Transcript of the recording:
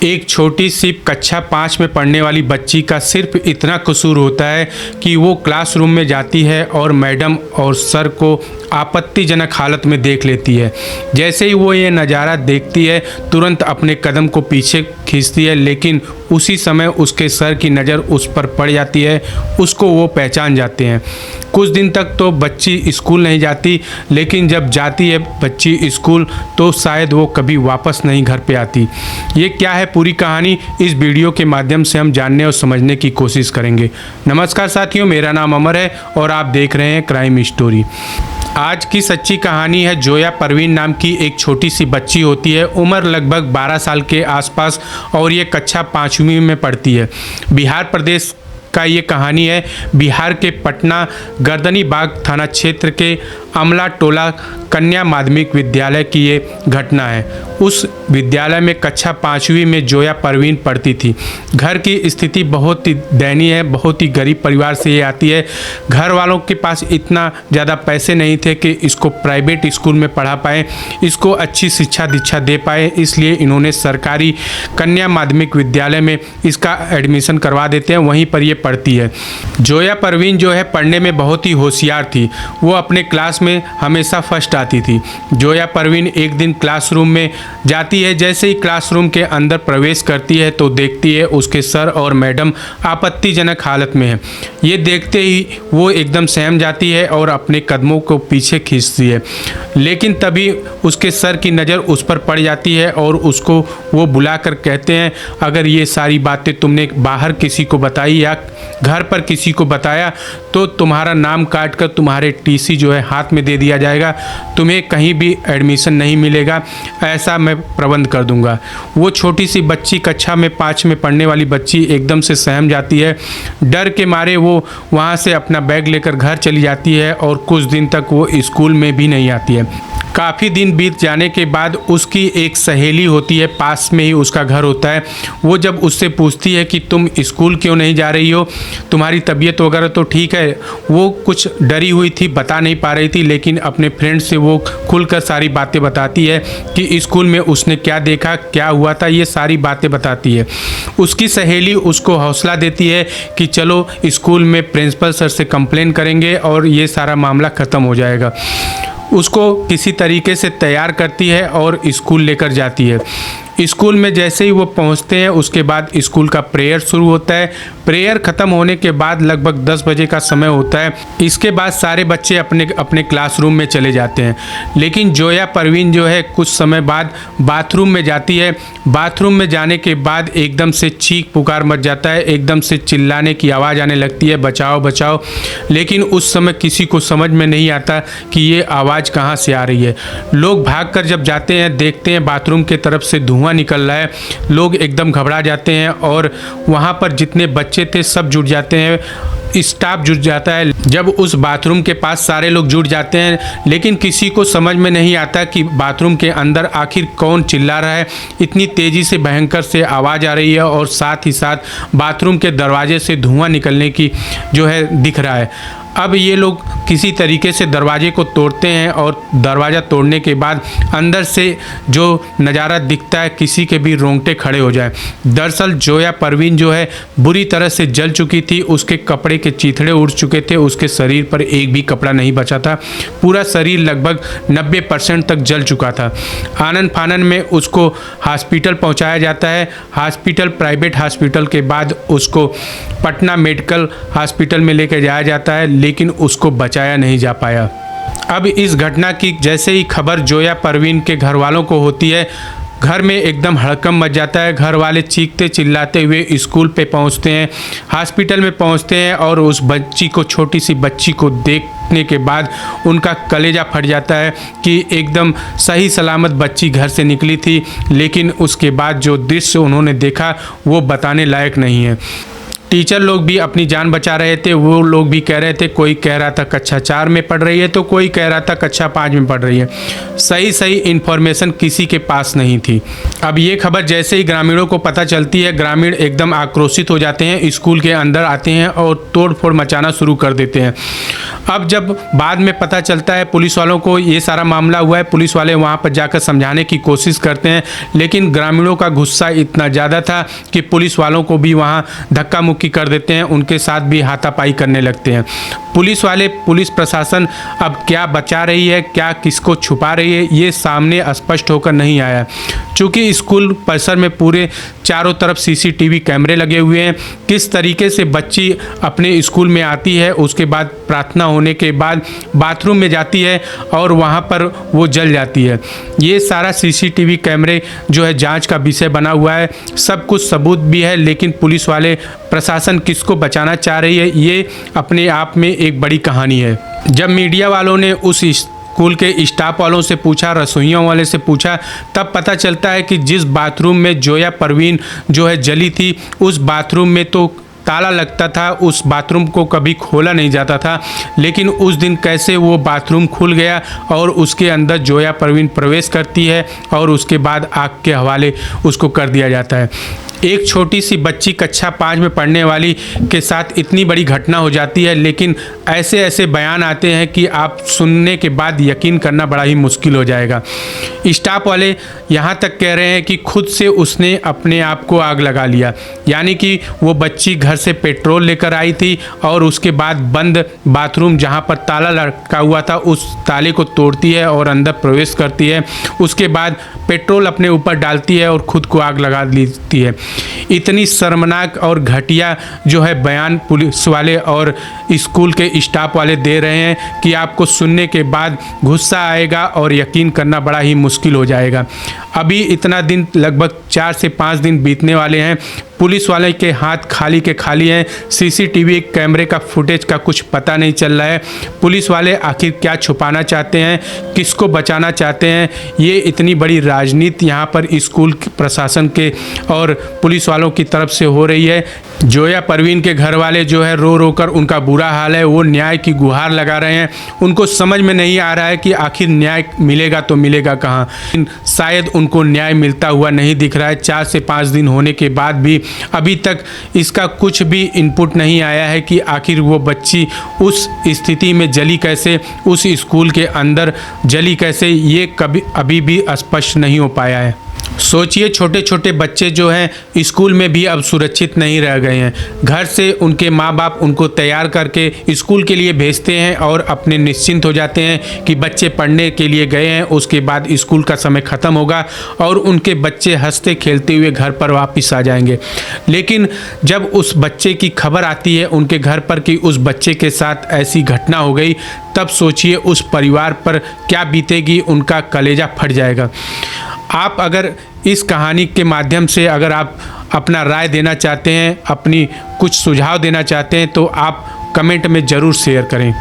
एक छोटी सी कक्षा 5 में पढ़ने वाली बच्ची का सिर्फ इतना कसूर होता है कि वो क्लासरूम में जाती है और मैडम और सर को आपत्तिजनक हालत में देख लेती है। जैसे ही वो ये नज़ारा देखती है तुरंत अपने कदम को पीछे खींचती है, लेकिन उसी समय उसके सर की नज़र उस पर पड़ जाती है। उसको वो पहचान जाते हैं। कुछ दिन तक तो बच्ची स्कूल नहीं जाती, लेकिन जब जाती है बच्ची स्कूल तो शायद वो कभी वापस नहीं घर पे आती। ये क्या है पूरी कहानी, इस वीडियो के माध्यम से हम जानने और समझने की कोशिश करेंगे। नमस्कार साथियों, मेरा नाम अमर है और आप देख रहे हैं क्राइम स्टोरी। आज की सच्ची कहानी है जोया परवीन नाम की एक छोटी सी बच्ची होती है। उम्र लगभग 12 साल के आसपास और ये कक्षा 5वीं में पढ़ती है। बिहार प्रदेश का ये कहानी है। बिहार के पटना गर्दनी बाग थाना क्षेत्र के अमला टोला कन्या माध्यमिक विद्यालय की ये घटना है। उस विद्यालय में कक्षा 5वीं में जोया परवीन पढ़ती थी। घर की स्थिति बहुत ही दयनीय है, बहुत ही गरीब परिवार से ये आती है। घर वालों के पास इतना ज़्यादा पैसे नहीं थे कि इसको प्राइवेट स्कूल में पढ़ा पाए, इसको अच्छी शिक्षा दीक्षा दे पाए, इसलिए इन्होंने सरकारी कन्या माध्यमिक विद्यालय में इसका एडमिशन करवा देते हैं। वहीं पर ये पढ़ती है। जोया परवीन जो है पढ़ने में बहुत ही होशियार थी। वो अपने क्लास में हमेशा फर्स्ट आती थी। जोया परवीन एक दिन क्लासरूम में जाती है। जैसे ही क्लासरूम के अंदर प्रवेश करती है तो देखती है उसके सर और मैडम आपत्तिजनक हालत में है। ये देखते ही वो एकदम सहम जाती है और अपने कदमों को पीछे खींचती है, लेकिन तभी उसके सर की नज़र उस पर पड़ जाती है और उसको वो बुलाकर कहते हैं, अगर ये सारी बातें तुमने बाहर किसी को बताई या घर पर किसी को बताया तो तुम्हारा नाम काट कर तुम्हारे टीसी जो है हाथ में दे दिया जाएगा, तुम्हें कहीं भी एडमिशन नहीं मिलेगा, ऐसा मैं प्रबंध कर दूंगा। वो छोटी सी बच्ची, कक्षा में 5 में पढ़ने वाली बच्ची एकदम से सहम जाती है। डर के मारे वो वहाँ से अपना बैग लेकर घर चली जाती है और कुछ दिन तक वो स्कूल में भी नहीं आती है। काफ़ी दिन बीत जाने के बाद उसकी एक सहेली होती है, पास में ही उसका घर होता है। वो जब उससे पूछती है कि तुम स्कूल क्यों नहीं जा रही हो, तुम्हारी तबीयत वगैरह तो ठीक है। वो कुछ डरी हुई थी, बता नहीं पा रही थी, लेकिन अपने फ्रेंड से वो खुलकर सारी बातें बताती है कि स्कूल में उसने क्या देखा, क्या हुआ था, ये सारी बातें बताती है। उसकी सहेली उसको हौसला देती है कि चलो स्कूल में प्रिंसिपल सर से कंप्लेन करेंगे और ये सारा मामला ख़त्म हो जाएगा। उसको किसी तरीके से तैयार करती है और स्कूल लेकर जाती है। स्कूल में जैसे ही वो पहुंचते हैं उसके बाद स्कूल का प्रेयर शुरू होता है। प्रेयर ख़त्म होने के बाद लगभग 10 बजे का समय होता है। इसके बाद सारे बच्चे अपने अपने क्लासरूम में चले जाते हैं, लेकिन जोया परवीन जो है कुछ समय बाद बाथरूम में जाती है। बाथरूम में जाने के बाद एकदम से चीख पुकार मच जाता है, एकदम से चिल्लाने की आवाज़ आने लगती है, बचाओ बचाओ। लेकिन उस समय किसी को समझ में नहीं आता कि ये आवाज़ कहाँ से आ रही है। लोग भागकर जब जाते हैं देखते हैं बाथरूम के तरफ से धुआं निकल रहा है। लोग एकदम घबरा जाते हैं और वहाँ पर जितने बच्चे थे सब जुट जाते हैं, स्टाफ जुट जाता है। जब उस बाथरूम के पास सारे लोग जुट जाते हैं, लेकिन किसी को समझ में नहीं आता कि बाथरूम के अंदर आखिर कौन चिल्ला रहा है। इतनी तेज़ी से भयंकर से आवाज़ आ रही है और साथ ही साथ बाथरूम के दरवाजे से धुआं निकलने की जो है दिख रहा है। अब ये लोग किसी तरीके से दरवाजे को तोड़ते हैं और दरवाज़ा तोड़ने के बाद अंदर से जो नज़ारा दिखता है किसी के भी रोंगटे खड़े हो जाए। दरअसल जोया परवीन जो है बुरी तरह से जल चुकी थी। उसके कपड़े के चीथड़े उड़ चुके थे, उसके शरीर पर एक भी कपड़ा नहीं बचा था। पूरा शरीर लगभग 90% तक जल चुका था। आनन फानन में उसको हॉस्पिटल पहुँचाया जाता है। हॉस्पिटल, प्राइवेट हॉस्पिटल के बाद उसको पटना मेडिकल हॉस्पिटल में लेकर जाया जाता है, लेकिन उसको बचाया नहीं जा पाया। अब इस घटना की जैसे ही खबर जोया परवीन के घर वालों को होती है, घर में एकदम हड़कंप मच जाता है। घर वाले चीखते चिल्लाते हुए स्कूल पे पहुंचते हैं, हॉस्पिटल में पहुंचते हैं और उस बच्ची को, छोटी सी बच्ची को देखने के बाद उनका कलेजा फट जाता है कि एकदम सही सलामत बच्ची घर से निकली थी, लेकिन उसके बाद जो दृश्य उन्होंने देखा वो बताने लायक नहीं है। टीचर लोग भी अपनी जान बचा रहे थे। वो लोग भी कह रहे थे, कोई कह रहा था कक्षा 4 में पढ़ रही है तो कोई कह रहा था कक्षा 5 में पढ़ रही है। सही इन्फॉर्मेशन किसी के पास नहीं थी। अब ये खबर जैसे ही ग्रामीणों को पता चलती है, ग्रामीण एकदम आक्रोशित हो जाते हैं, स्कूल के अंदर आते हैं और तोड़फोड़ मचाना शुरू कर देते हैं। अब जब बाद में पता चलता है पुलिस वालों को ये सारा मामला हुआ है, पुलिस वाले वहाँ पर जाकर समझाने की कोशिश करते हैं, लेकिन ग्रामीणों का गुस्सा इतना ज़्यादा था कि पुलिस वालों को भी वहाँ धक्का मुक्की कर देते हैं, उनके साथ भी हाथापाई करने लगते हैं। पुलिस प्रशासन अब क्या बचा रही है, क्या किसको छुपा रही है, ये सामने स्पष्ट होकर नहीं आया। चूँकि स्कूल परिसर में पूरे चारों तरफ सीसीटीवी कैमरे लगे हुए हैं। किस तरीके से बच्ची अपने स्कूल में आती है, उसके बाद प्रार्थना होने के बाद बाथरूम में जाती है और वहाँ पर वो जल जाती है, ये सारा सीसीटीवी कैमरे जो है जांच का विषय बना हुआ है। सब कुछ सबूत भी है, लेकिन पुलिस वाले प्रशासन किसको बचाना चाह रही है, ये अपने आप में एक बड़ी कहानी है। जब मीडिया वालों ने उस स्कूल के स्टाफ वालों से पूछा, रसोइयों वाले से पूछा, तब पता चलता है कि जिस बाथरूम में जोया परवीन जो है जली थी, उस बाथरूम में तो ताला लगता था, उस बाथरूम को कभी खोला नहीं जाता था। लेकिन उस दिन कैसे वो बाथरूम खुल गया और उसके अंदर जोया परवीन प्रवेश करती है और उसके बाद आग के हवाले उसको कर दिया जाता है। एक छोटी सी बच्ची कक्षा 5 में पढ़ने वाली के साथ इतनी बड़ी घटना हो जाती है, लेकिन ऐसे बयान आते हैं कि आप सुनने के बाद यकीन करना बड़ा ही मुश्किल हो जाएगा। स्टाफ वाले यहाँ तक कह रहे हैं कि खुद से उसने अपने आप को आग लगा लिया, यानी कि वो बच्ची घर से पेट्रोल लेकर आई थी और उसके बाद बंद बाथरूम जहाँ पर ताला लटका हुआ था, उस ताले को तोड़ती है और अंदर प्रवेश करती है। उसके बाद पेट्रोल अपने ऊपर डालती है और खुद को आग लगा लेती है। इतनी शर्मनाक और घटिया जो है बयान पुलिस वाले और स्कूल के स्टाफ वाले दे रहे हैं कि आपको सुनने के बाद गुस्सा आएगा और यकीन करना बड़ा ही मुश्किल हो जाएगा। अभी इतना दिन, लगभग 4 से 5 दिन बीतने वाले हैं। पुलिस वाले के हाथ खाली के खाली हैं। सीसीटीवी कैमरे का फुटेज का कुछ पता नहीं चल रहा है। पुलिस वाले आखिर क्या छुपाना चाहते हैं, किसको बचाना चाहते हैं, ये इतनी बड़ी राजनीति यहाँ पर स्कूल प्रशासन के और पुलिस वालों की तरफ से हो रही है। जोया परवीन के घर वाले जो है रो रो कर उनका बुरा हाल है, वो न्याय की गुहार लगा रहे हैं। उनको समझ में नहीं आ रहा है कि आखिर न्याय मिलेगा तो मिलेगा कहाँ। शायद उनको न्याय मिलता हुआ नहीं दिख रहा है। 4 से 5 दिन होने के बाद भी अभी तक इसका कुछ भी इनपुट नहीं आया है कि आखिर वो बच्ची उस स्थिति में जली कैसे, उस स्कूल के अंदर जली कैसे, ये कभी अभी भी स्पष्ट नहीं हो पाया है। सोचिए, छोटे छोटे बच्चे जो हैं स्कूल में भी अब सुरक्षित नहीं रह गए हैं। घर से उनके माँ बाप उनको तैयार करके स्कूल के लिए भेजते हैं और अपने निश्चिंत हो जाते हैं कि बच्चे पढ़ने के लिए गए हैं, उसके बाद स्कूल का समय ख़त्म होगा और उनके बच्चे हंसते खेलते हुए घर पर वापस आ जाएंगे। लेकिन जब उस बच्चे की खबर आती है उनके घर पर कि उस बच्चे के साथ ऐसी घटना हो गई, तब सोचिए उस परिवार पर क्या बीतेगी, उनका कलेजा फट जाएगा। आप अगर इस कहानी के माध्यम से अगर आप अपना राय देना चाहते हैं, अपनी कुछ सुझाव देना चाहते हैं, तो आप कमेंट में ज़रूर शेयर करें।